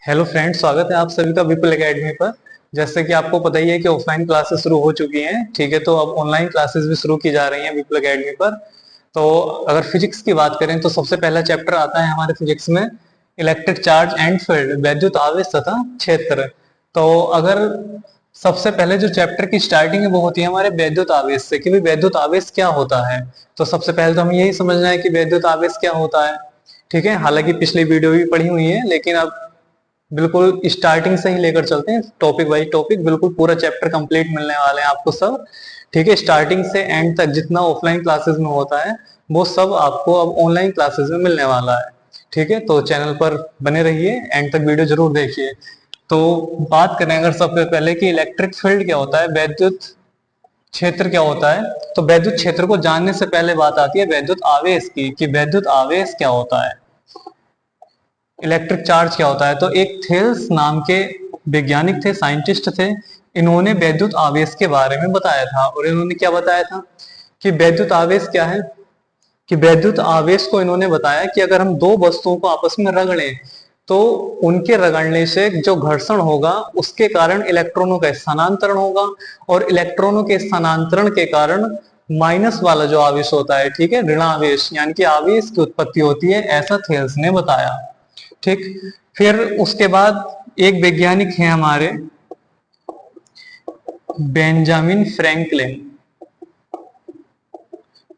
Hello friends, स्वागत है आप सभी का विपुल एकेडमी पर। जैसे कि आपको पता ही है कि ऑफलाइन क्लासेस शुरू हो चुकी हैं, ठीक है। तो अब ऑनलाइन क्लासेस भी शुरू की जा रही हैं विपुल एकेडमी पर। तो अगर फिजिक्स की बात करें तो सबसे पहला चैप्टर आता है हमारे फिजिक्स में इलेक्ट्रिक चार्ज एंड फील्ड, वैद्युत आवेश तथा क्षेत्र। तो अगर सबसे पहले जो चैप्टर की स्टार्टिंग है वो होती है हमारे वैद्युत आवेश से कि भाई वैद्युत आवेश क्या होता है। तो सबसे पहले तो हमें यही समझना है कि वैद्युत आवेश क्या होता है, ठीक है। हालांकि पिछली वीडियो भी पढ़ी हुई है, लेकिन अब बिल्कुल स्टार्टिंग से ही लेकर चलते हैं, टॉपिक वाइज टॉपिक, बिल्कुल पूरा चैप्टर कंप्लीट मिलने वाले हैं आपको सब, ठीक है। स्टार्टिंग से एंड तक जितना ऑफलाइन क्लासेस में होता है वो सब आपको अब ऑनलाइन क्लासेस में मिलने वाला है, ठीक है। तो चैनल पर बने रहिए, एंड तक वीडियो जरूर देखिए। तो बात करें अगर सबसे पहले कि इलेक्ट्रिक फील्ड क्या होता है, वैद्युत क्षेत्र क्या होता है, तो वैद्युत क्षेत्र को जानने से पहले बात आती है वैद्युत आवेश की कि वैद्युत आवेश क्या होता है, इलेक्ट्रिक चार्ज क्या होता है। तो एक थेल्स नाम के वैज्ञानिक थे, साइंटिस्ट थे। इन्होंने वैद्युत आवेश के बारे में बताया था, और इन्होंने क्या बताया था कि वैद्युत आवेश क्या है, कि वैद्युत आवेश को इन्होंने बताया कि अगर हम दो वस्तुओं को आपस में रगड़ें तो उनके रगड़ने से जो घर्षण होगा उसके कारण इलेक्ट्रॉनों का स्थानांतरण होगा, और इलेक्ट्रॉनों के स्थानांतरण के कारण माइनस वाला जो आवेश होता है, ठीक है, ऋणावेश यानी कि आवेश की उत्पत्ति होती है, ऐसा थेल्स ने बताया, ठीक। फिर उसके बाद एक वैज्ञानिक है हमारे बेंजामिन फ्रैंकलिन।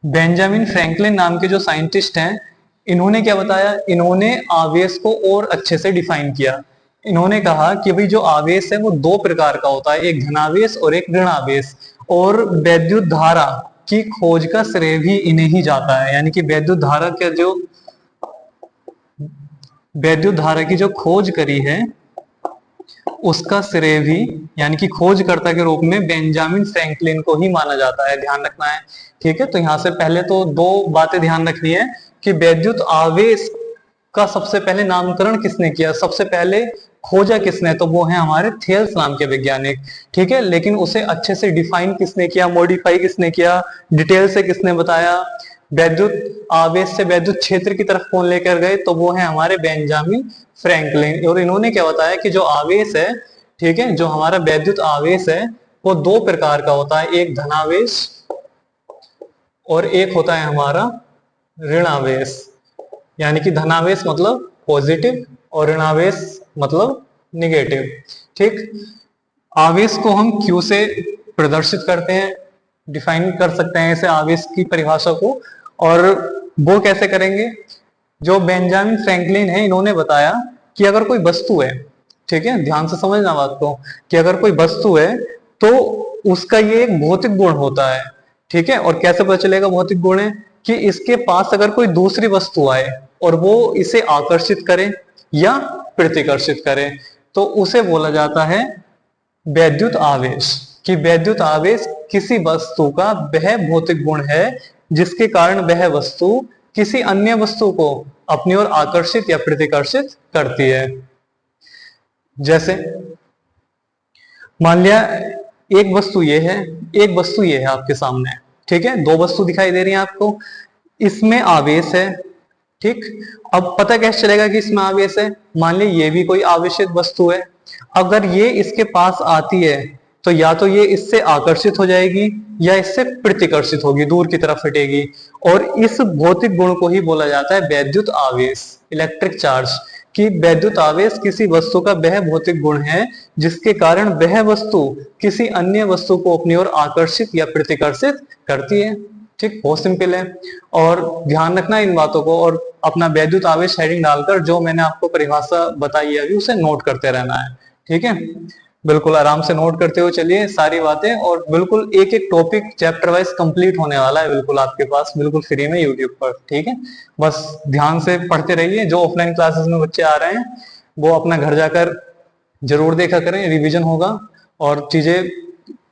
बेंजामिन फ्रैंकलिन नाम के जो साइंटिस्ट हैं, इन्होंने क्या बताया, इन्होंने आवेश को और अच्छे से डिफाइन किया। इन्होंने कहा कि भाई जो आवेश है वो दो प्रकार का होता है, एक धनावेश और एक ऋणावेश, और वैद्युत धारा की खोज का श्रेय भी इन्हें ही जाता है। यानी कि वैद्युत धारा की जो खोज करी है उसका श्रेय भी, यानी कि खोजकर्ता के रूप में बेंजामिन फ्रैंकलिन को ही माना जाता है, ध्यान रखना है, ठीक है। तो यहां से पहले तो दो बातें ध्यान रखनी है कि वैद्युत आवेश का सबसे पहले नामकरण किसने किया, सबसे पहले खोजा किसने, तो वो है हमारे थेल्स नाम के वैज्ञानिक, ठीक है। लेकिन उसे अच्छे से डिफाइन किसने किया, मॉडिफाई किसने किया, डिटेल से किसने बताया, वैद्युत आवेश से वैद्युत क्षेत्र की तरफ कौन लेकर गए, तो वो है हमारे बेंजामिन फ्रैंकलिन। और इन्होंने क्या बताया कि जो आवेश है, ठीक है, जो हमारा वैद्युत आवेश है वो दो प्रकार का होता है, एक धनावेश और एक होता है हमारा ऋणावेश। यानी कि धनावेश मतलब पॉजिटिव और ऋणावेश मतलब निगेटिव, ठीक। आवेश को हम क्यू से प्रदर्शित करते हैं, डिफाइन कर सकते हैं ऐसे आवेश की परिभाषा को। और वो कैसे करेंगे, जो बेंजामिन फ्रैंकलिन है इन्होंने बताया कि अगर कोई वस्तु है, ठीक है, ध्यान से समझना बात को, कि अगर कोई वस्तु है तो उसका ये एक भौतिक गुण होता है, ठीक है। और कैसे पता चलेगा भौतिक गुण है, कि इसके पास अगर कोई दूसरी वस्तु आए और वो इसे आकर्षित करे या प्रतिकर्षित करे तो उसे बोला जाता है वैद्युत आवेश। कि वैद्युत आवेश किसी वस्तु का वह भौतिक गुण है जिसके कारण वह वस्तु किसी अन्य वस्तु को अपनी ओर आकर्षित या प्रतिकर्षित करती है। जैसे मान लिया एक वस्तु ये है, एक वस्तु ये है आपके सामने, ठीक है, दो वस्तु दिखाई दे रही है आपको, इसमें आवेश है, ठीक। अब पता कैसे चलेगा कि इसमें आवेश है, मान ली ये भी कोई आवेशित वस्तु है, अगर ये इसके पास आती है तो या तो ये इससे आकर्षित हो जाएगी या इससे प्रतिकर्षित होगी, दूर की तरफ हटेगी, और इस भौतिक गुण को ही बोला जाता है वैद्युत आवेश, इलेक्ट्रिक चार्ज। कि वैद्युत आवेश किसी वस्तु का वह भौतिक गुण है जिसके कारण वह वस्तु किसी अन्य वस्तु को अपनी ओर आकर्षित या प्रतिकर्षित करती है, ठीक, बहुत सिंपल है। और ध्यान रखना इन बातों को, और अपना वैद्युत आवेश हेडिंग डालकर जो मैंने आपको परिभाषा बताई है अभी उसे नोट करते रहना है, ठीक है। बिल्कुल आराम से नोट करते हुए चलिए सारी बातें, और बिल्कुल एक एक टॉपिक चैप्टर वाइज कंप्लीट होने वाला है बिल्कुल आपके पास, बिल्कुल फ्री में यूट्यूब पर, ठीक है। बस ध्यान से पढ़ते रहिए, जो ऑफलाइन क्लासेस में बच्चे आ रहे हैं वो अपना घर जाकर जरूर देखा करें, रिवीजन होगा और चीजें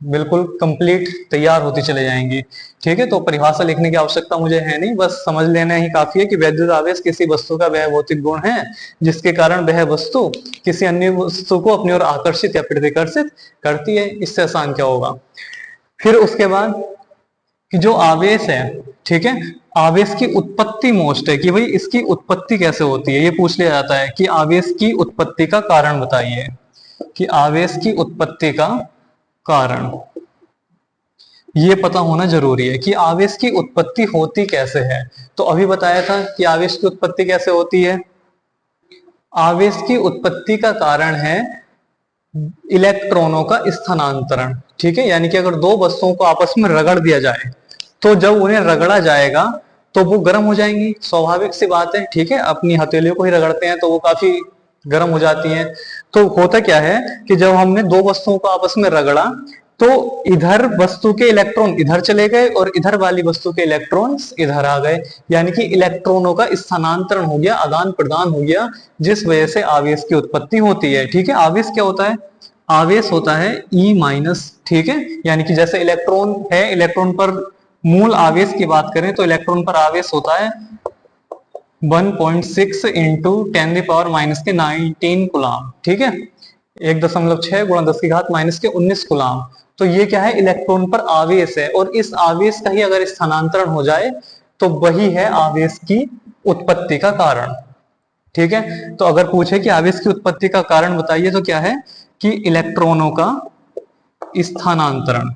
बिल्कुल कंप्लीट तैयार होती चले जाएंगी, ठीक है। तो परिभाषा लिखने की आवश्यकता मुझे है नहीं, बस समझ लेना ही काफी है कि वैद्युत आवेश किसी वस्तु का वह भौतिक गुण है जिसके कारण वह वस्तु किसी अन्य वस्तु को अपनी ओर आकर्षित या प्रतिकर्षित करती है। इससे आसान क्या होगा। फिर उसके बाद कि जो आवेश है, ठीक है, आवेश की उत्पत्ति मोस्ट है कि भाई इसकी उत्पत्ति कैसे होती है, ये पूछ लिया जाता है कि आवेश की उत्पत्ति का कारण बताइए, कि आवेश की उत्पत्ति का कारण, ये पता होना जरूरी है कि आवेश की उत्पत्ति होती कैसे है। तो अभी बताया था कि आवेश की उत्पत्ति कैसे होती है। आवेश की उत्पत्ति का कारण है इलेक्ट्रॉनों का स्थानांतरण, ठीक है, यानी कि अगर दो वस्तुओं को आपस में रगड़ दिया जाए तो जब उन्हें रगड़ा जाएगा तो वो गर्म हो जाएंगी, स्वाभाविक सी बात है, ठीक है, अपनी हथेलियों को ही रगड़ते हैं तो वो काफी गर्म हो जाती हैं। तो होता क्या है कि जब हमने दो वस्तुओं को आपस में रगड़ा तो इधर वस्तु के इलेक्ट्रॉन इधर चले गए और इधर वाली वस्तु के इलेक्ट्रॉन्स इधर आ गए, यानी कि इलेक्ट्रॉनों का स्थानांतरण हो गया, आदान प्रदान हो गया, जिस वजह से आवेश की उत्पत्ति होती है। ठीक है, आवेश क्या होता है, आवेश होता है ई माइनस, ठीक है, यानी कि जैसे इलेक्ट्रॉन है, इलेक्ट्रॉन पर मूल आवेश की बात करें तो इलेक्ट्रॉन पर आवेश होता है 1.6 इंटू 10⁻⁻⁹ कूलाम, ठीक है, 1.6 गुणा 10⁻⁻⁻19 कूलाम। तो ये क्या है, इलेक्ट्रॉन पर आवेश है, और इस आवेश का ही अगर स्थानांतरण हो जाए तो वही है आवेश की उत्पत्ति का कारण। ठीक है, तो अगर पूछे कि आवेश की उत्पत्ति का कारण बताइए तो क्या है कि इलेक्ट्रॉनों का स्थानांतरण।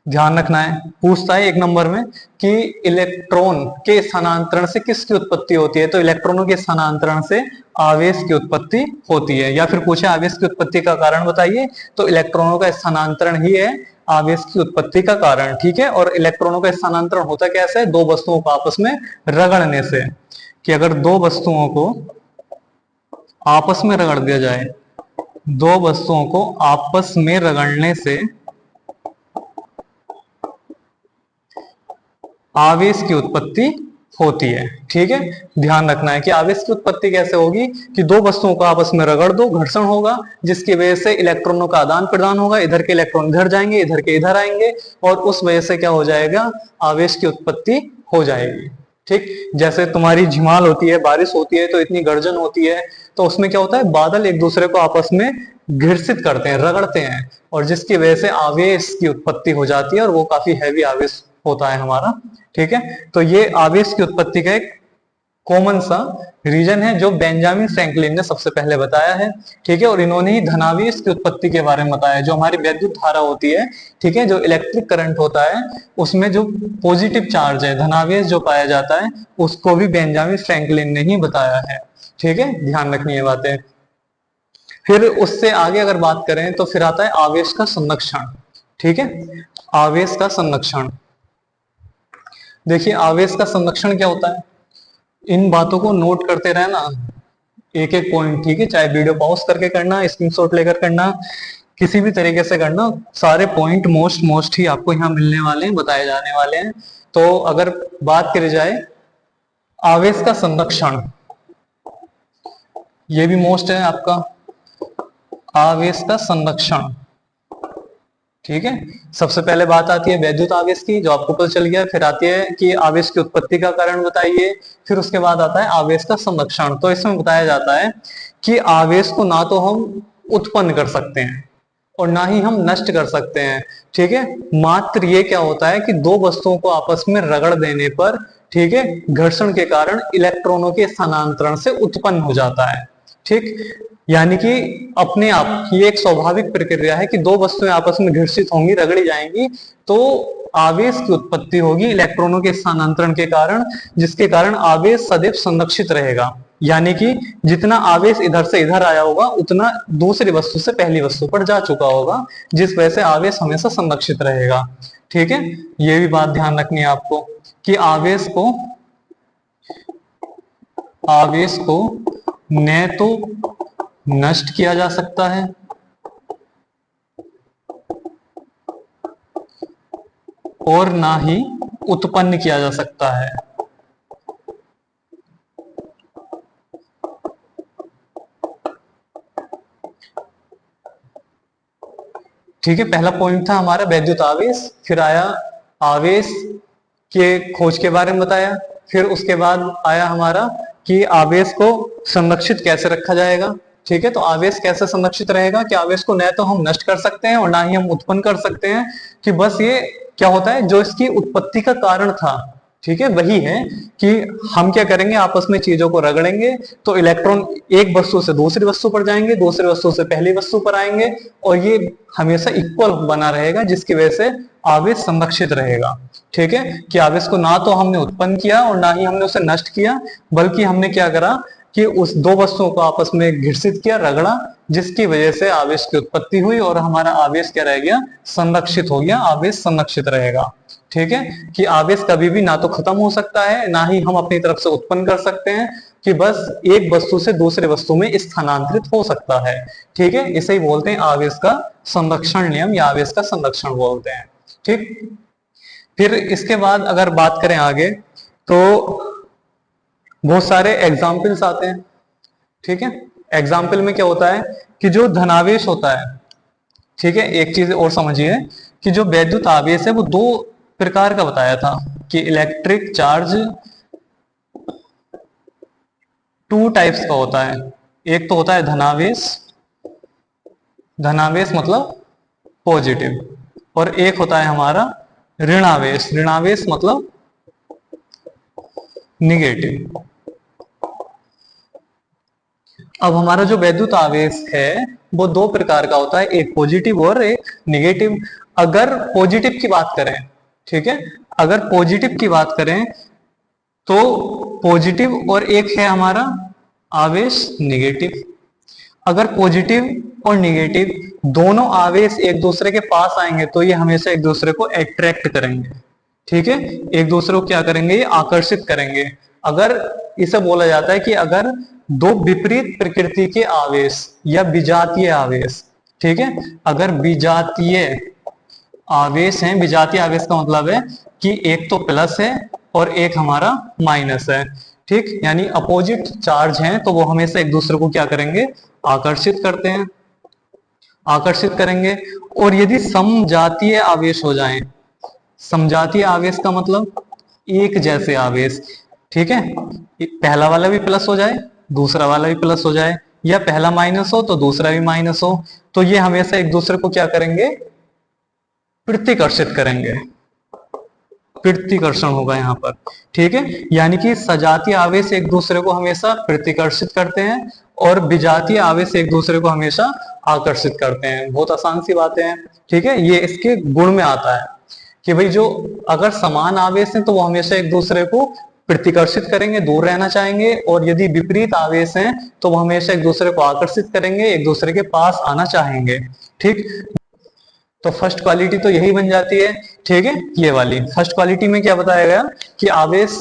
ध्यान रखना है, पूछता है 1 नंबर में कि इलेक्ट्रॉन के स्थानांतरण से किसकी उत्पत्ति होती है, तो इलेक्ट्रॉनों के स्थानांतरण से आवेश की उत्पत्ति होती है। या फिर पूछे आवेश की उत्पत्ति का कारण बताइए तो इलेक्ट्रॉनों का स्थानांतरण ही है आवेश की उत्पत्ति का कारण। ठीक है, और इलेक्ट्रॉनों का स्थानांतरण होता कैसे, दो वस्तुओं को आपस में रगड़ने से, कि अगर दो वस्तुओं को आपस में रगड़ दिया जाए, दो वस्तुओं को आपस में रगड़ने से आवेश की उत्पत्ति होती है। ठीक है, ध्यान रखना है कि आवेश की उत्पत्ति कैसे होगी कि दो वस्तुओं को आपस में रगड़ दो, घर्षण होगा, जिसकी वजह से इलेक्ट्रॉनों का आदान प्रदान होगा, इधर के इलेक्ट्रॉन इधर जाएंगे, इधर के इधर आएंगे, और उस वजह से क्या हो जाएगा, आवेश की उत्पत्ति हो जाएगी। ठीक, जैसे तुम्हारी झिमाल होती है, बारिश होती है तो इतनी गर्जन होती है, तो उसमें क्या होता है, बादल एक दूसरे को आपस में घर्षित करते हैं, रगड़ते हैं, और जिसकी वजह से आवेश की उत्पत्ति हो जाती है, और वो काफी हैवी आवेश होता है हमारा। ठीक है, तो ये आवेश की उत्पत्ति का एक कॉमन सा रीजन है जो बेंजामिन फ्रैंकलिन ने सबसे पहले बताया है। ठीक है, और इन्होंने ही धनावेश की उत्पत्ति के बारे में बताया, जो हमारी विद्युत धारा होती है, ठीक है, जो इलेक्ट्रिक करंट होता है उसमें जो पॉजिटिव चार्ज है, धनावेश जो पाया जाता है, उसको भी बेंजामिन फ्रैंकलिन ने ही बताया है। ठीक है, ध्यान रखनी है बातें। फिर उससे आगे अगर बात करें तो फिर आता है आवेश का संरक्षण। ठीक है, आवेश का संरक्षण, देखिए आवेश का संरक्षण क्या होता है, इन बातों को नोट करते रहना, एक एक पॉइंट, ठीक है, चाहे वीडियो पॉज करके करना, स्क्रीनशॉट लेकर करना, किसी भी तरीके से करना, सारे पॉइंट मोस्ट ही आपको यहाँ मिलने वाले हैं, बताए जाने वाले हैं। तो अगर बात करी जाए आवेश का संरक्षण, ये भी मोस्ट है आपका, आवेश का संरक्षण। ठीक है, सबसे पहले बात आती है वैद्युत आवेश की, जो आपको पता चल गया, फिर आती है कि आवेश की उत्पत्ति का कारण बताइए, फिर उसके बाद आता है आवेश का संरक्षण। तो इसमें बताया जाता है कि आवेश को ना तो हम उत्पन्न कर सकते हैं और ना ही हम नष्ट कर सकते हैं। ठीक है, मात्र ये क्या होता है कि दो वस्तुओं को आपस में रगड़ देने पर, ठीक है, घर्षण के कारण इलेक्ट्रॉनों के स्थानांतरण से उत्पन्न हो जाता है। ठीक, यानी कि अपने आप ये एक स्वाभाविक प्रक्रिया है कि दो वस्तुएं आपस में घर्षित होंगी, रगड़ी जाएंगी, तो आवेश की उत्पत्ति होगी इलेक्ट्रॉनों के स्थानांतरण के कारण, जिसके कारण आवेश सदैव संरक्षित रहेगा। यानी कि जितना आवेश इधर से इधर आया होगा उतना दूसरी वस्तु से पहली वस्तु पर जा चुका होगा, जिस वजह से आवेश हमेशा संरक्षित रहेगा। ठीक है, ये भी बात ध्यान रखनी है आपको कि आवेश को न तो नष्ट किया जा सकता है और ना ही उत्पन्न किया जा सकता है। ठीक है, पहला पॉइंट था हमारा वैद्युत आवेश, फिर आया आवेश के खोज के बारे में बताया, फिर उसके बाद आया हमारा कि आवेश को संरक्षित कैसे रखा जाएगा। ठीक है। तो आवेश कैसे संरक्षित रहेगा कि आवेश को न तो हम नष्ट कर सकते हैं और ना ही हम उत्पन्न कर सकते हैं, कि बस ये क्या होता है जो इसकी उत्पत्ति का कारण था, ठीक है, वही है कि हम क्या करेंगे, आपस में चीजों को रगड़ेंगे तो इलेक्ट्रॉन एक वस्तु से दूसरी वस्तु पर जाएंगे, दूसरी वस्तु से पहली वस्तु पर आएंगे, और ये हमेशा इक्वल बना रहेगा, जिसकी वजह से आवेश संरक्षित रहेगा। ठीक है, कि आवेश को ना तो हमने उत्पन्न किया और ना ही हमने उसे नष्ट किया, बल्कि हमने क्या करा कि उस दो वस्तुओं को आपस में घर्षित किया, रगड़ा, जिसकी वजह से आवेश की उत्पत्ति हुई और हमारा आवेश क्या रह गया, संरक्षित हो गया, आवेश संरक्षित रहेगा। ठीक है, कि आवेश कभी भी ना तो खत्म हो सकता है, ना ही हम अपनी तरफ से उत्पन्न कर सकते हैं, कि बस एक वस्तु से दूसरे वस्तु में स्थानांतरित हो सकता है। ठीक है, इसे ही बोलते हैं आवेश का संरक्षण नियम या आवेश का संरक्षण बोलते हैं। ठीक, फिर इसके बाद अगर बात करें आगे तो बहुत सारे एग्जाम्पल्स आते हैं। ठीक है, एग्जाम्पल में क्या होता है कि जो धनावेश होता है, ठीक है, एक चीज और समझिए कि जो वैद्युत आवेश है वो दो प्रकार का बताया था, कि इलेक्ट्रिक चार्ज टू टाइप्स का होता है। एक तो होता है धनावेश, धनावेश मतलब पॉजिटिव, और एक होता है हमारा ऋणावेश, ऋणावेश मतलब निगेटिव। अब हमारा जो वैद्युत आवेश है वो दो प्रकार का होता है, एक पॉजिटिव और एक निगेटिव। अगर पॉजिटिव की बात करें, ठीक है, अगर पॉजिटिव की बात करें तो पॉजिटिव और एक है हमारा आवेश निगेटिव। अगर पॉजिटिव और निगेटिव दोनों आवेश एक दूसरे के पास आएंगे तो ये हमेशा एक दूसरे को अट्रैक्ट करेंगे। ठीक है, एक दूसरे को क्या करेंगे, ये आकर्षित करेंगे। अगर इसे बोला जाता है कि अगर दो विपरीत प्रकृति के आवेश या विजातीय आवेश, ठीक है, अगर विजातीय आवेश हैं, विजातीय आवेश का मतलब है कि एक तो प्लस है और एक हमारा माइनस है, ठीक, यानी अपोजिट चार्ज हैं, तो वो हमेशा एक दूसरे को क्या करेंगे, आकर्षित करते हैं, आकर्षित करेंगे। और यदि समजातीय आवेश हो जाएं, समजातीय आवेश का मतलब एक जैसे आवेश, ठीक है, पहला वाला भी प्लस हो जाए, दूसरा वाला भी प्लस हो जाए, या पहला माइनस हो तो दूसरा भी माइनस हो, तो ये हमेशा एक दूसरे को क्या करेंगे, प्रतिकर्षित करेंगे, प्रतिकर्षण होगा यहाँ पर। ठीक है, यानी कि सजातीय आवेश एक दूसरे को हमेशा प्रतिकर्षित करते हैं और विजातीय आवेश एक दूसरे को हमेशा आकर्षित करते हैं। बहुत आसान सी बातें हैं। ठीक है, ये इसके गुण में आता है कि भाई जो अगर समान आवेश है तो वो हमेशा एक दूसरे को प्रतिकर्षित करेंगे, दूर रहना चाहेंगे, और यदि विपरीत आवेश हैं तो वो हमेशा एक दूसरे को आकर्षित करेंगे, एक दूसरे के पास आना चाहेंगे। ठीक, तो फर्स्ट क्वालिटी तो यही बन जाती है। ठीक है, ये वाली फर्स्ट क्वालिटी में क्या बताया गया कि आवेश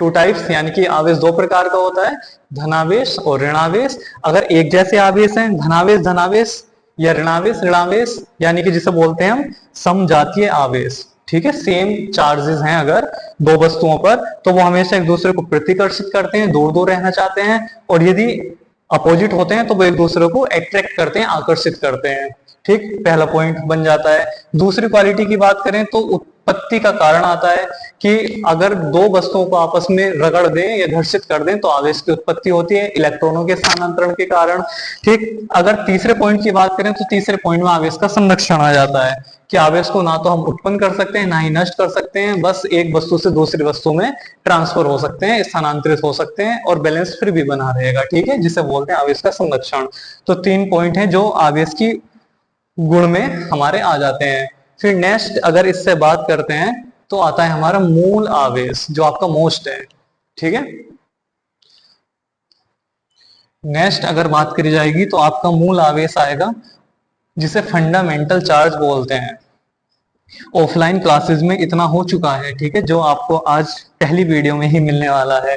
टू टाइप्स, यानी कि आवेश दो प्रकार का होता है, धनावेश और ऋणावेश। अगर एक जैसे आवेश हैं, धनावेश धनावेश या ऋणावेश ऋणावेश, यानी कि जिसे बोलते हैं हम समजातीय आवेश, ठीक है, सेम चार्जेस हैं अगर दो वस्तुओं पर, तो वो हमेशा एक दूसरे को प्रतिकर्षित करते हैं, दूर दूर रहना चाहते हैं, और यदि अपोजिट होते हैं तो वो एक दूसरे को अट्रैक्ट करते हैं, आकर्षित करते हैं। ठीक, पहला पॉइंट बन जाता है। दूसरी क्वालिटी की बात करें तो उत्पत्ति का कारण आता है कि अगर दो वस्तुओं को आपस में रगड़ दें या घर्षित कर दें तो आवेश की उत्पत्ति होती है इलेक्ट्रॉनों के स्थानांतरण के कारण। ठीक, अगर तीसरे पॉइंट की बात करें तो तीसरे पॉइंट में आवेश का संरक्षण आ जाता है कि आवेश को ना तो हम उत्पन्न कर सकते हैं ना ही नष्ट कर सकते हैं, बस एक वस्तु से दूसरी वस्तु में ट्रांसफर हो सकते हैं, स्थानांतरित हो सकते हैं, और बैलेंस फिर भी बना रहेगा। ठीक है, जिसे बोलते हैं आवेश का संरक्षण। तो तीन पॉइंट हैं जो आवेश की गुण में हमारे आ जाते हैं। फिर नेक्स्ट अगर इससे बात करते हैं तो आता है हमारा मूल आवेश, जो आपका मोस्ट है। ठीक है, नेक्स्ट अगर बात करी जाएगी तो आपका मूल आवेश आएगा जिसे फंडामेंटल चार्ज बोलते हैं। ऑफलाइन क्लासेस में इतना हो चुका है, ठीक है, जो आपको आज पहली वीडियो में ही मिलने वाला है,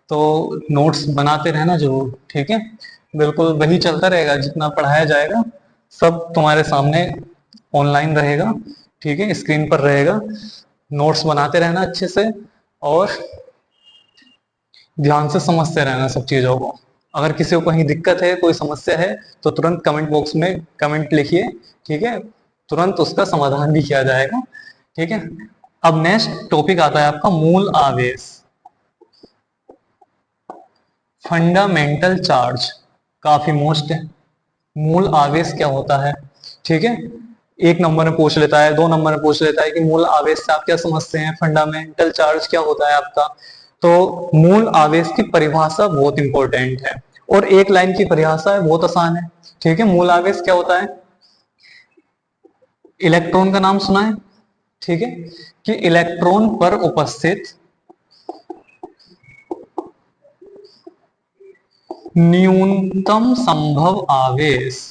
तो नोट्स बनाते रहना जरूर। ठीक है, बिल्कुल वही चलता रहेगा, जितना पढ़ाया जाएगा सब तुम्हारे सामने ऑनलाइन रहेगा। ठीक है, स्क्रीन पर रहेगा, नोट्स बनाते रहना अच्छे से और ध्यान से समझते रहना सब चीजों को। अगर किसी को कहीं दिक्कत है, कोई समस्या है, तो तुरंत कमेंट बॉक्स में कमेंट लिखिए। ठीक है, तुरंत उसका समाधान भी किया जाएगा। ठीक है, अब नेक्स्ट टॉपिक आता है आपका मूल आवेश, फंडामेंटल चार्ज। काफी मोस्ट है। मूल आवेश क्या होता है? ठीक है, एक नंबर में पूछ लेता है, 2 नंबर में पूछ लेता है कि मूल आवेश से आप क्या समझते हैं, फंडामेंटल चार्ज क्या होता है आपका। तो मूल आवेश की परिभाषा बहुत इंपॉर्टेंट है, और एक लाइन की परिभाषा है, बहुत आसान है। ठीक है, मूल आवेश क्या होता है? इलेक्ट्रॉन का नाम सुना है? ठीक है, कि इलेक्ट्रॉन पर उपस्थित न्यूनतम संभव आवेश।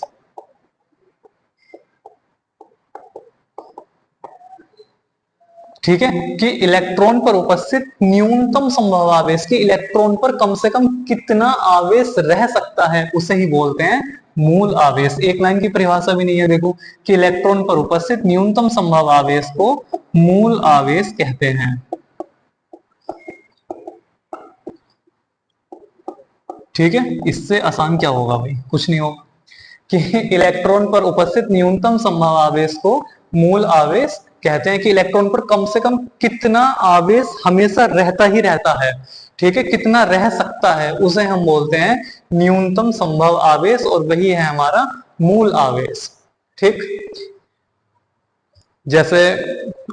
ठीक है, कि इलेक्ट्रॉन पर उपस्थित न्यूनतम संभव आवेश, कि इलेक्ट्रॉन पर कम से कम कितना आवेश रह सकता है, उसे ही बोलते हैं मूल आवेश। एक लाइन की परिभाषा भी नहीं है, देखो, कि इलेक्ट्रॉन पर उपस्थित न्यूनतम संभव आवेश को मूल आवेश कहते हैं। ठीक है, इससे आसान क्या होगा भाई? कुछ नहीं होगा, कि इलेक्ट्रॉन पर उपस्थित न्यूनतम संभव आवेश को मूल आवेश कहते हैं, कि इलेक्ट्रॉन पर कम से कम कितना आवेश हमेशा रहता ही रहता है। ठीक है, कितना रह सकता है उसे हम बोलते हैं न्यूनतम संभव आवेश, और वही है हमारा मूल आवेश। ठीक, जैसे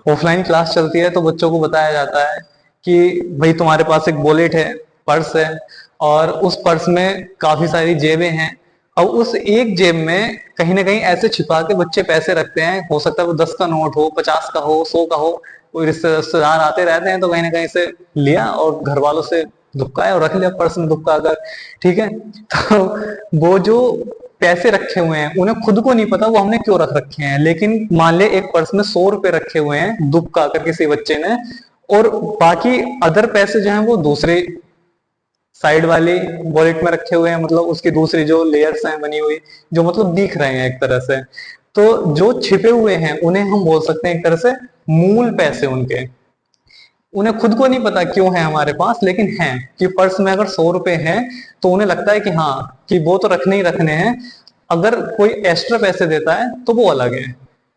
ऑफलाइन क्लास चलती है तो बच्चों को बताया जाता है कि भाई तुम्हारे पास एक वॉलेट है, पर्स है, और उस पर्स में काफी सारी जेबें हैं, और उस एक जेब में कहीं ना कहीं ऐसे छिपा के बच्चे पैसे रखते हैं। हो सकता है वो 10 का नोट हो, 50 का हो, 100 का हो, कोई रिश्तेदार आते रहते हैं तो कहीं ना कहीं से लिया और घर वालों से दुबकाया और रख लिया पर्स में दुबका कर। ठीक है, तो वो जो पैसे रखे हुए हैं उन्हें खुद को नहीं पता वो हमने क्यों रख रखे हैं, लेकिन मान ले एक पर्स में 100 रुपए रखे हुए हैं दुबका कर किसी बच्चे ने, और बाकी अदर पैसे जो हैं वो दूसरे साइड वाली वॉलेट में रखे हुए हैं, मतलब उसकी दूसरी जो लेयर्स हैं बनी हुई, जो मतलब दिख रहे हैं एक तरह से। तो जो छिपे हुए हैं उन्हें हम बोल सकते हैं एक तरह से मूल पैसे उनके। उन्हें खुद को नहीं पता क्यों है हमारे पास, लेकिन है कि पर्स में अगर 100 रुपए हैं तो उन्हें लगता है कि हाँ, कि वो तो रखने ही रखने हैं। अगर कोई एक्स्ट्रा पैसे देता है तो वो अलग है।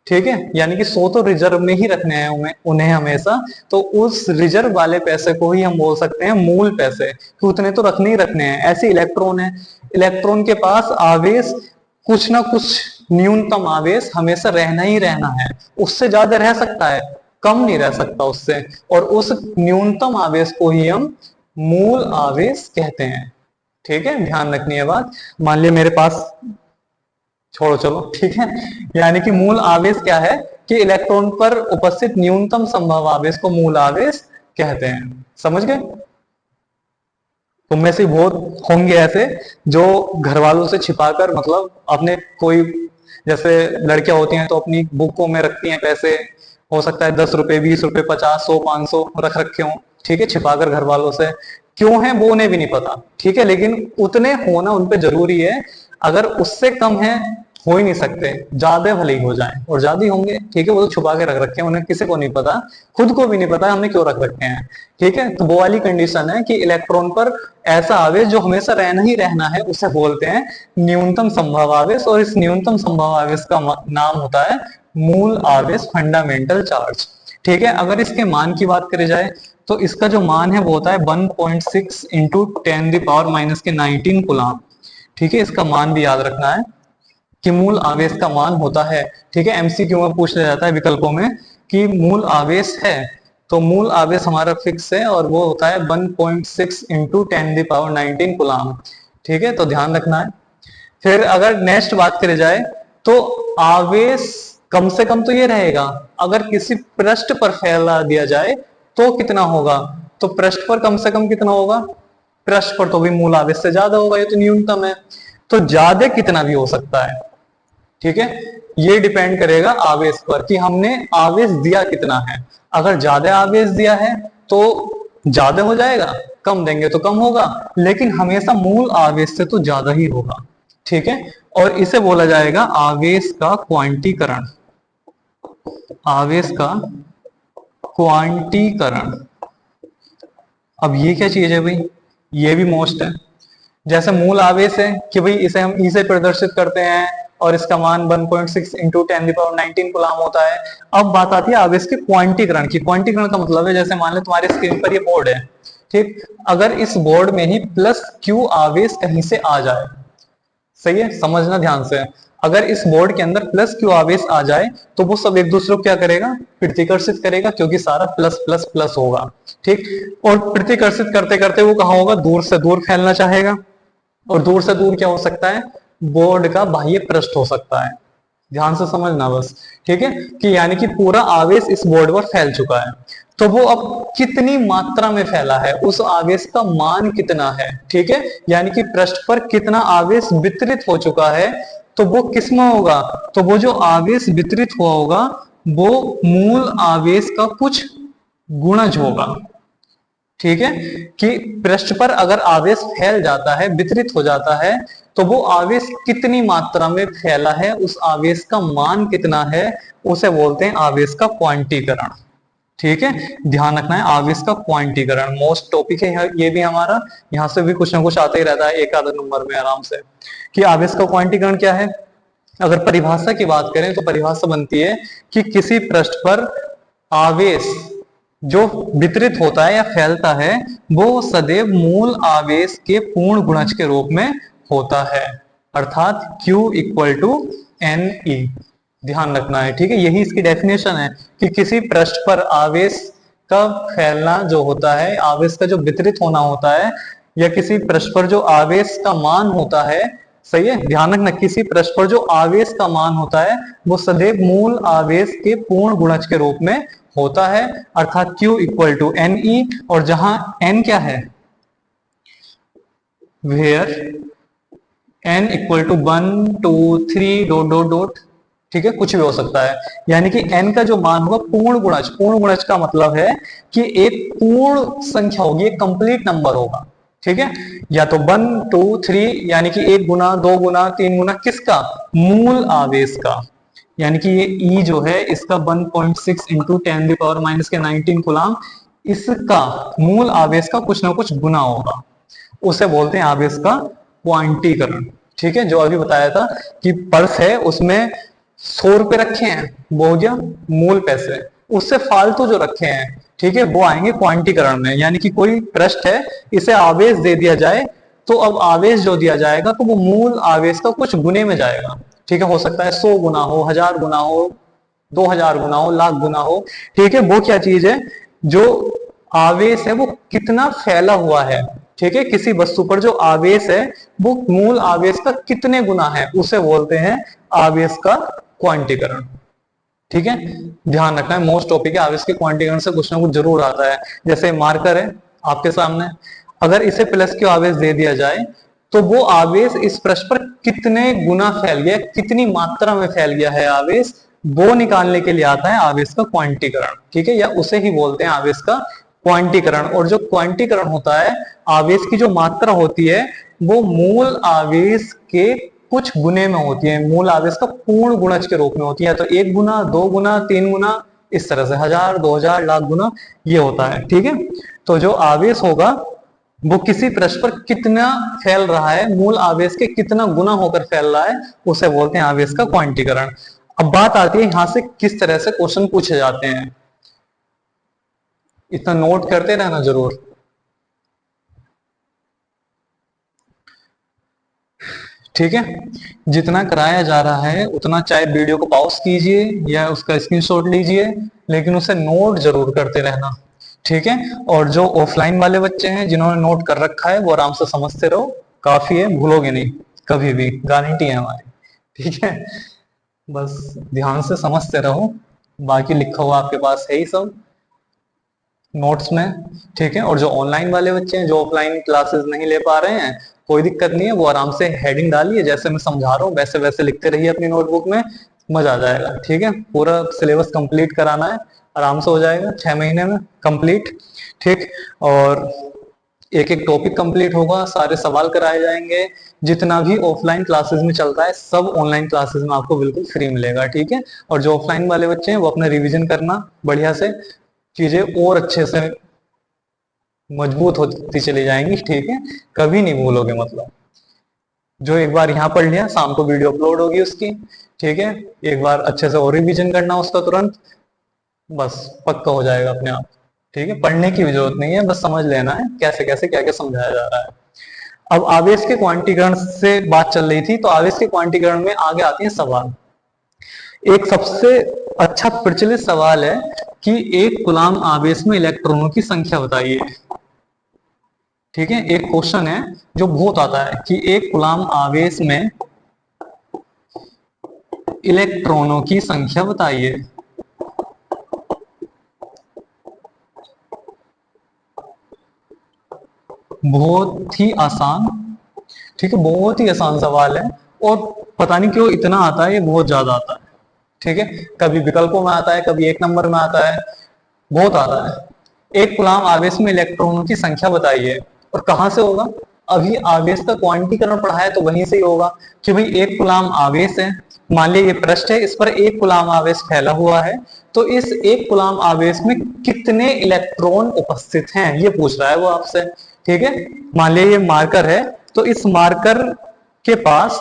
ठीक है, यानी कि 100 तो रिजर्व में ही रखने हैं उन्हें हमेशा। तो उस रिजर्व वाले पैसे को ही हम बोल सकते हैं मूल पैसे, कि उतने तो रखने ही रखने हैं। ऐसे इलेक्ट्रॉन है, इलेक्ट्रॉन के पास आवेश कुछ ना कुछ न्यूनतम आवेश हमेशा रहना ही रहना है, उससे ज्यादा रह सकता है, कम नहीं रह सकता उससे, और उस न्यूनतम आवेश को ही हम मूल आवेश कहते हैं। ठीक है, ध्यान रखनी है बात। मान लिया मेरे पास, छोड़ो चलो, ठीक है, यानी कि मूल आवेश क्या है, कि इलेक्ट्रॉन पर उपस्थित न्यूनतम संभव आवेश को मूल आवेश कहते हैं। समझ गए? तुम में से बहुत होंगे ऐसे जो घर वालों से छिपाकर, मतलब अपने कोई, जैसे लड़कियां होती हैं तो अपनी बुकों में रखती हैं पैसे, हो सकता है 10 रुपए, 20 रुपए, 50, 100, 500 रख रखे हों। ठीक है, छिपाकर घर वालों से, क्यों है वो उन्हें भी नहीं पता। ठीक है, लेकिन उतने होना उन पे जरूरी है। अगर उससे कम है, हो ही नहीं सकते, ज्यादा भले ही हो जाए, और ज्यादा ही होंगे। ठीक है, वो तो छुपा के रख रखे हैं, उन्हें किसी को नहीं पता, खुद को भी नहीं पता हमने क्यों रख रखे हैं। ठीक है, तो वो वाली कंडीशन है कि इलेक्ट्रॉन पर ऐसा आवेश जो हमेशा रहना ही रहना है, उसे बोलते हैं न्यूनतम संभव आवेश, और इस न्यूनतम संभव आवेश का नाम होता है मूल आवेश, फंडामेंटल चार्ज। ठीक है, अगर इसके मान की बात करी जाए तो इसका जो मान है वो होता है 1.6 इंटू 10⁻⁻⁹ कूलाम। ठीक है, इसका मान भी याद रखना है कि मूल आवेश का मान होता है। ठीक है, एमसीक्यू में पूछ लिया जाता है विकल्पों में कि मूल आवेश है, तो मूल आवेश हमारा फिक्स है और वो होता है 1.6 इंटू 10⁻⁹ कूलाम। ठीक है, तो ध्यान रखना है। फिर अगर नेक्स्ट बात करी जाए तो आवेश कम से कम तो ये रहेगा, अगर किसी पृष्ठ पर फैला दिया जाए तो कितना होगा, तो पृष्ठ पर कम से कम कितना होगा, पृष्ठ पर तो भी मूल आवेश से ज्यादा होगा, ये तो न्यूनतम है। तो ज्यादा कितना भी हो सकता है। ठीक है, ये डिपेंड करेगा आवेश पर कि हमने आवेश दिया कितना है। अगर ज्यादा आवेश दिया है तो ज्यादा हो जाएगा, कम देंगे तो कम होगा, लेकिन हमेशा मूल आवेश से तो ज्यादा ही होगा। ठीक है, और इसे बोला जाएगा आवेश का क्वांटीकरण। आवेश का क्वांटीकरण। अब ये क्या चीज है भाई? ये भी मोस्ट है। जैसे मूल आवेश है कि भाई इसे हम ई से प्रदर्शित करते हैं और इसका मान 1.6 इंटू 10⁻⁹ कूलाम होता है। अब बात आती है आवेश के क्वांटीकरण की। क्वांटीकरण का मतलब है, जैसे मान लो तुम्हारे स्क्रीन पर ये बोर्ड है, ठीक, अगर इस बोर्ड में ही प्लस क्यू आवेश कहीं से आ जाए, सही है, समझना ध्यान से। अगर इस बोर्ड के अंदर प्लस क्यू आवेश आ जाए तो वो सब एक दूसरे को क्या करेगा, प्रतिकर्षित करेगा, क्योंकि सारा प्लस प्लस प्लस होगा। ठीक, और प्रतिकर्षित करते करते वो कहाँ होगा, दूर से दूर फैलना चाहेगा। और दूर से दूर क्या हो सकता है, बोर्ड का बाह्य पृष्ठ हो सकता है। ध्यान से समझना बस। ठीक है, कि यानी कि पूरा आवेश इस बोर्ड पर फैल चुका है, तो वो अब कितनी मात्रा में फैला है, उस आवेश का मान कितना है। ठीक है, यानी कि पृष्ठ पर कितना आवेश वितरित हो चुका है, तो वो किसमें होगा, तो वो जो आवेश वितरित हुआ होगा वो मूल आवेश का कुछ गुणज होगा। ठीक है, कि पृष्ठ पर अगर आवेश फैल जाता है, वितरित हो जाता है, तो वो आवेश कितनी मात्रा में फैला है, उस आवेश का मान कितना है, उसे बोलते हैं आवेश का क्वांटीकरण। ठीक है, ध्यान रखना है, आवेश का क्वांटीकरण मोस्ट टॉपिक है ये भी हमारा। यहाँ से भी कुछ ना कुछ आता ही रहता है एक आधा नंबर में आराम से, कि आवेश का क्वांटीकरण क्या है। अगर परिभाषा की बात करें तो परिभाषा बनती है कि किसी पृष्ठ पर आवेश जो वितरित होता है या फैलता है वो सदैव मूल आवेश के पूर्ण गुणज के रूप में होता है, अर्थात Q equal to n e. ध्यान रखना है, ठीक है, यही इसकी डेफिनेशन है कि किसी पृष्ठ पर आवेश का फैलना जो होता है, आवेश का जो वितरित होना होता है, या किसी पृष्ठ पर जो आवेश का मान होता है, सही है, ध्यान रखना, किसी पृष्ठ पर जो आवेश का मान होता है वो सदैव मूल आवेश के पूर्ण गुणज के रूप में होता है, अर्थात Q equal to n e. और जहां n क्या है, where n equal to 1 2 3 dot dot dot, ठीक है, कुछ भी हो सकता है। यानी कि n का जो मान होगा पूर्ण गुणज, पूर्ण गुणज का मतलब है कि एक पूर्ण संख्या होगी, एक कंप्लीट नंबर होगा। ठीक है, या तो 1 2 3 यानी कि 1 गुना 2 गुना 3 गुना किसका, मूल आवेश का। यानी कि ये E जो है इसका 1.6 इंटू 10⁻⁻19 कूलम, इसका मूल आवेश का कुछ ना कुछ गुना होगा, उसे बोलते हैं आवेश का क्वांटीकरण। ठीक है, जो अभी बताया था कि पर्स है उसमें 100 रुपए रखे हैं, वो हो गया मूल पैसे, उससे फालतू जो रखे हैं, ठीक है, वो आएंगे क्वांटीकरण में। यानी कि कोई पृष्ठ है, इसे आवेश दे दिया जाए, तो अब आवेश जो दिया जाएगा तो वो मूल आवेश का कुछ गुने में जाएगा। ठीक है, हो सकता है 100 गुना हो, 1000 गुना हो, 2000 गुना हो, लाख गुना हो। ठीक है, वो क्या चीज है, जो आवेश है वो कितना फैला हुआ है। ठीक है, किसी वस्तु पर जो आवेश है वो मूल आवेश का कितने गुना है, उसे बोलते हैं आवेश का क्वांटीकरण। ठीक है, ध्यान रखना है, मोस्ट टॉपिक है, आवेश के क्वांटीकरण से कुछ ना कुछ जरूर आता है। जैसे मार्कर है आपके सामने, अगर इसे प्लस क्यू आवेश दे दिया जाए तो वो आवेश इस पृष्ठ पर कितने गुना फैल गया, कितनी मात्रा में फैल गया है आवेश, वो निकालने के लिए आता है आवेश का क्वांटीकरण। ठीक है, या उसे ही बोलते हैं आवेश का क्वांटीकरण। और जो क्वांटीकरण होता है, आवेश की जो मात्रा होती है वो मूल आवेश के कुछ गुने में होती है, मूल आवेश का पूर्ण गुणज के रूप में होती है, तो 1 गुना 2 गुना 3 गुना, इस तरह से 1000 2000 लाख गुना ये होता है। ठीक है, तो जो आवेश होगा वो किसी पृष्ठ पर कितना फैल रहा है, मूल आवेश के कितना गुना होकर फैल रहा है, उसे बोलते हैं आवेश का क्वांटीकरण। अब बात आती है यहां से किस तरह से क्वेश्चन पूछे जाते हैं, इतना नोट करते रहना जरूर। ठीक है, जितना कराया जा रहा है उतना चाहे वीडियो को पॉज कीजिए या उसका स्क्रीनशॉट लीजिए, लेकिन उसे नोट जरूर करते रहना। ठीक है, और जो ऑफलाइन वाले बच्चे हैं जिन्होंने नोट कर रखा है वो आराम से समझते रहो, काफी है, भूलोगे नहीं कभी भी, गारंटी है हमारी। ठीक है, बस ध्यान से समझते रहो, बाकी लिखा हुआ आपके पास है ही सब नोट्स में। ठीक है, और जो ऑनलाइन वाले बच्चे हैं जो ऑफलाइन क्लासेस नहीं ले पा रहे हैं, कोई दिक्कत नहीं है, वो आराम से हेडिंग डालिए, जैसे मैं समझा रहा हूँ वैसे वैसे लिखते रहिए अपनी नोटबुक में, मजा आ जाएगा। ठीक है, पूरा सिलेबस कंप्लीट कराना है, आराम से हो जाएगा 6 महीने में कंप्लीट। ठीक, और एक एक टॉपिक कंप्लीट होगा, सारे सवाल कराए जाएंगे, जितना भी ऑफलाइन क्लासेस में चलता है सब ऑनलाइन क्लासेस में आपको बिल्कुल फ्री मिलेगा। ठीक है, और जो ऑफलाइन वाले बच्चे हैं वो अपना रिवीजन करना बढ़िया से, चीजें और अच्छे से मजबूत होती चली जाएंगी। ठीक है, कभी नहीं भूलोगे, मतलब जो एक बार यहाँ पढ़ लिया, शाम को वीडियो अपलोड होगी उसकी। ठीक है, एक बार अच्छे से और रिवीजन करना उसका तुरंत, बस पक्का हो जाएगा अपने आप। ठीक है, पढ़ने की भी जरूरत नहीं है, बस समझ लेना है कैसे कैसे क्या क्या समझाया जा रहा है। अब आवेश के क्वांटीकरण से बात चल रही थी, तो आवेश के क्वांटीकरण में आगे आते हैं सवाल। एक सबसे अच्छा प्रचलित सवाल है कि एक कूलाम आवेश में इलेक्ट्रॉनों की संख्या बताइए। ठीक है, एक क्वेश्चन है जो बहुत आता है कि एक कूलाम आवेश में इलेक्ट्रॉनों की संख्या बताइए। बहुत ही आसान, ठीक है, बहुत ही आसान सवाल है, और पता नहीं क्यों इतना आता है, ये बहुत ज्यादा आता है। ठीक है, कभी विकल्पों में आता है, कभी एक नंबर में आता है, बहुत आता है। एक कूलाम आवेश में इलेक्ट्रॉनों की संख्या बताइए, और कहां से होगा? अभी आवेश का क्वांटीकरण पढ़ा है तो वहीं से ही होगा कि भाई एक कूलाम आवेश है, मान लीजिए ये पृष्ठ है, इस पर एक कूलाम आवेश फैला हुआ है, तो इस एक कूलाम आवेश में कितने इलेक्ट्रॉन उपस्थित हैं ये पूछ रहा है वो आपसे। ठीक है, मान लीजिए ये मार्कर है, तो इस मार्कर के पास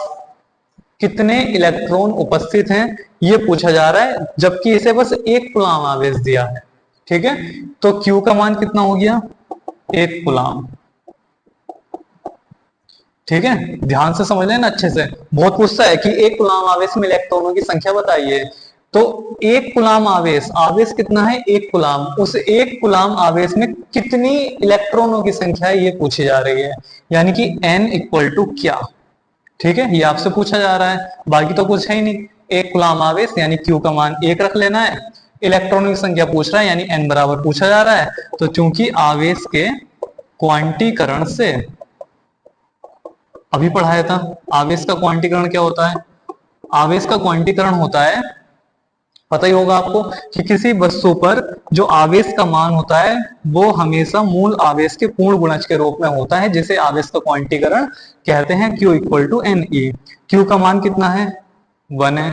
कितने इलेक्ट्रॉन उपस्थित हैं ये पूछा जा रहा है, जबकि इसे बस एक कूलाम आवेश दिया है। ठीक है, तो Q का मान कितना हो गया? एक कूलाम। ठीक है, ध्यान से समझ लेना अच्छे से, बहुत पूछता है कि एक कूलाम आवेश में इलेक्ट्रॉनों की संख्या बताइए। तो एक कूलाम आवेश, आवेश कितना है? एक कूलाम, उस एक कूलाम आवेश में कितनी इलेक्ट्रॉनों की संख्या है ये पूछी जा रही है, यानी कि n इक्वल टू क्या। ठीक है, ये आपसे पूछा जा रहा है, बाकी तो कुछ है ही नहीं। एक कूलाम आवेश यानी Q का मान एक रख लेना है, इलेक्ट्रॉनों की संख्या पूछ रहा है यानी n बराबर पूछा जा रहा है। तो चूंकि आवेश के क्वांटीकरण से, अभी पढ़ाया था, आवेश का क्वांटीकरण क्या होता है? आवेश का क्वांटीकरण होता है, पता ही होगा आपको, कि किसी वस्तु पर जो आवेश का मान होता है वो हमेशा मूल आवेश के पूर्ण गुणज के रूप में होता है, जिसे आवेश का क्वांटीकरण कहते हैं। Q equal to n e. Q का मान कितना है? 1 है।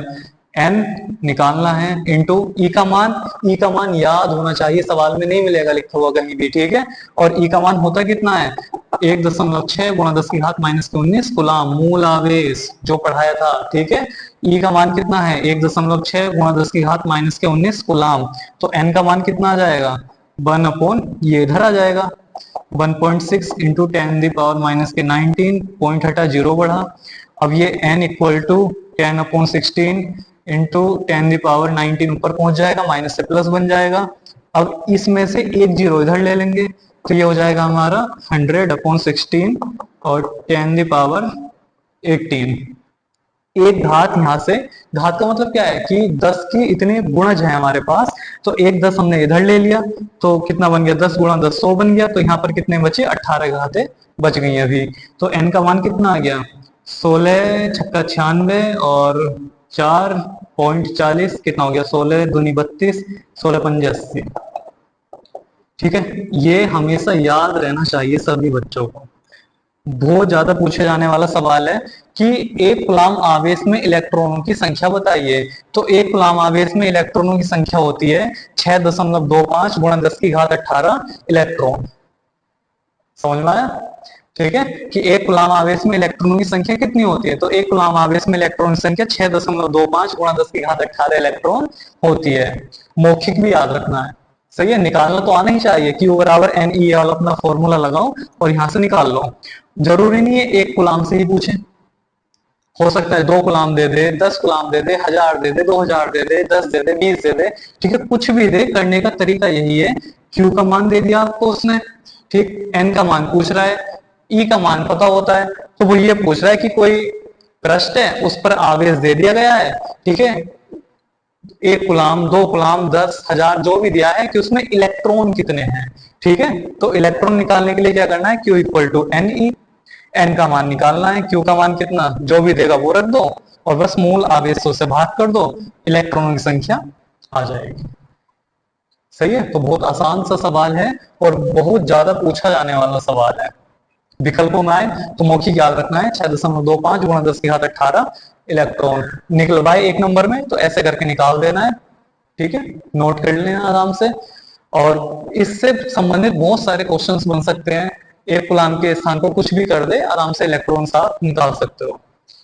n निकालना है, इंटू ई का मान, ई का मान याद होना चाहिए, सवाल में नहीं मिलेगा लिखा हुआ कहीं भी। ठीक है, और ई का मान होता कितना है? 1.6 गुणा 10 की घात माइनस के 19 कूलाम, मूल आवेश जो पढ़ाया था। ठीक है, ई का मान कितना है? 1.6 गुणा 10 की घात माइनस के 19 कूलाम। तो एन का मान कितना आ जाएगा? 1 अपॉन, ये इधर आ जाएगा 1.6 इंटू 10 दी पावर माइनस के 19, पॉइंट हटा, जीरो बढ़ा। अब ये n equal to 10 upon 16 into 10 the power 19 ऊपर पहुंच जाएगा, माइनस से प्लस बन जाएगा। अब इसमें से एक जीरो इधर ले लेंगे, तो ये हो जाएगा हमारा 100 अपॉन 16 और 10 दी पावर 18। एक घात यहां से, घात का मतलब क्या है कि 10 की इतने गुणज है हमारे पास, तो एक 10 हमने इधर ले लिया, तो कितना बन गया? 10 गुणा 10 100 बन गया। तो यहाँ पर कितने बचे? 18 घातें बच गई अभी। तो n का मान कितना आ गया? 16 छक्का 96 और 4.40, कितना हो गया? 16 दूनी 32, 16 पंजे 80। ठीक है, ये हमेशा याद रहना चाहिए सभी बच्चों को, बहुत ज्यादा पूछे जाने वाला सवाल है कि एक कूलाम आवेश में इलेक्ट्रॉनों की संख्या बताइए। तो एक कूलाम आवेश में इलेक्ट्रॉनों की संख्या होती है 6.25 गुणा 10 की घात 18 इलेक्ट्रॉन। समझ में आया? ठीक है, कि एक कूलाम आवेश में इलेक्ट्रॉनों की संख्या कितनी होती है? तो एक कूलाम आवेश में इलेक्ट्रॉन की संख्या 6.25 गुणा 10 की घात 18 इलेक्ट्रॉन होती है। मौखिक भी याद रखना है, सही है, निकालना तो आना ही चाहिए। Q बराबर एन ई वाला अपना फॉर्मूला लगाओ और यहां से निकाल लो। जरूरी नहीं है एक कूलाम से ही पूछे, हो सकता है 2 कूलाम दे दे, 10 कूलाम दे दे, 1000 दे दे, 2000 दे दे, 10 दे दे, 20 दे दे। ठीक है, कुछ भी दे, करने का तरीका यही है। Q का मान दे दिया आपको उसने, ठीक, n का मान पूछ रहा है, E का मान पता होता है, तो वो ये पूछ रहा है कि कोई पृष्ठ है उस पर आवेश दे दिया गया है। ठीक है, 1 कूलाम, 2 कूलाम, 10, 1000, जो भी दिया है कि उसमें इलेक्ट्रॉन कितने हैं। ठीक है, तो इलेक्ट्रॉन निकालने के लिए क्या करना है? Q equal to n e, n का मान निकालना है, Q का मान कितना, जो भी देगा वो रख दो और बस मूल आवेशों से भाग कर दो, इलेक्ट्रॉनों की संख्या आ जाएगी। सही है, तो बहुत आसान सा सवाल है और बहुत ज्यादा पूछा जाने वाला सवाल है। विकल्पों में आए तो मौखिक याद रखना है, 6.25 गुणा 10 की घात 18 इलेक्ट्रॉन निकलवाए एक नंबर में, तो ऐसे करके निकाल देना है। ठीक है, नोट कर लेना आराम से, और इससे संबंधित बहुत सारे क्वेश्चंस बन सकते हैं। एक कूलाम के स्थान पर कुछ भी कर दे, आराम से इलेक्ट्रॉन आप निकाल सकते हो।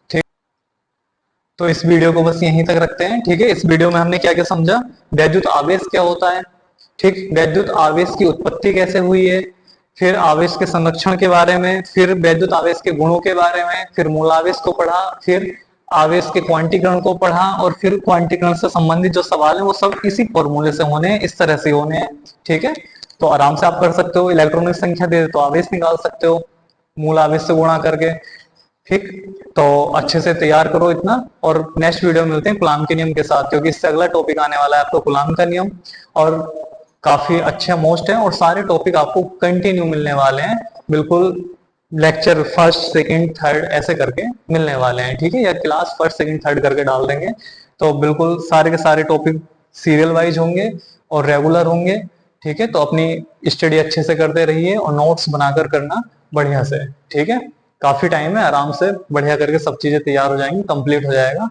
ठीक, तो इस वीडियो को बस यहीं तक रखते हैं। ठीक है, इस वीडियो में हमने क्या क्या समझा, वैद्युत आवेश क्या होता है, ठीक, वैद्युत आवेश की उत्पत्ति कैसे हुई है, फिर आवेश के संरक्षण के बारे में, फिर वैद्युत आवेश के गुणों के बारे में, फिर मूलावेश को पढ़ा, फिर आवेश के क्वांटीकरण को पढ़ा, और फिर क्वांटीकरण से संबंधित जो सवाल है वो सब इसी फॉर्मूले से होने हैं, इस तरह से होने हैं। ठीक है, तो आराम से आप कर सकते हो। इलेक्ट्रॉनिक संख्या दे तो आवेश निकाल सकते हो मूल आवेश से गुणा करके। ठीक, तो अच्छे से तैयार करो इतना, और नेक्स्ट वीडियो में मिलते हैं कूलाम के नियम के साथ, क्योंकि इससे अगला टॉपिक आने वाला है आपको कूलाम का नियम, और काफी अच्छा मोस्ट है, और सारे टॉपिक आपको कंटिन्यू मिलने वाले हैं, बिल्कुल लेक्चर फर्स्ट सेकंड थर्ड ऐसे करके मिलने वाले हैं। ठीक है, या क्लास फर्स्ट सेकंड थर्ड करके डाल देंगे, तो बिल्कुल सारे के सारे टॉपिक सीरियल वाइज होंगे और रेगुलर होंगे। ठीक है, तो अपनी स्टडी अच्छे से करते रहिए और नोट्स बनाकर करना बढ़िया से। ठीक है, काफी टाइम है, आराम से बढ़िया करके सब चीजें तैयार हो जाएंगी, कंप्लीट हो जाएगा।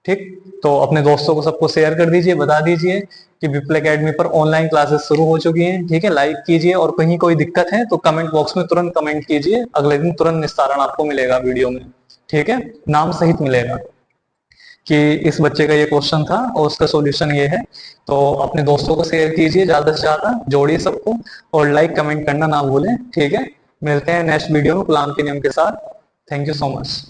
ठीक, तो अपने दोस्तों को सबको शेयर कर दीजिए, बता दीजिए कि विप्ल एकेडमी पर ऑनलाइन क्लासेस शुरू हो चुकी हैं। ठीक है, लाइक कीजिए, और कहीं कोई दिक्कत है तो कमेंट बॉक्स में तुरंत कमेंट कीजिए, अगले दिन तुरंत निस्तारण आपको मिलेगा वीडियो में। ठीक है, नाम सहित मिलेगा कि इस बच्चे का ये क्वेश्चन था और उसका सॉल्यूशन ये है। तो अपने दोस्तों को शेयर कीजिए, ज्यादा से ज्यादा जोड़िए सबको, और लाइक कमेंट करना ना भूलें। ठीक है, मिलते हैं नेक्स्ट वीडियो में कूलाम के नियम के साथ। Thank you so much.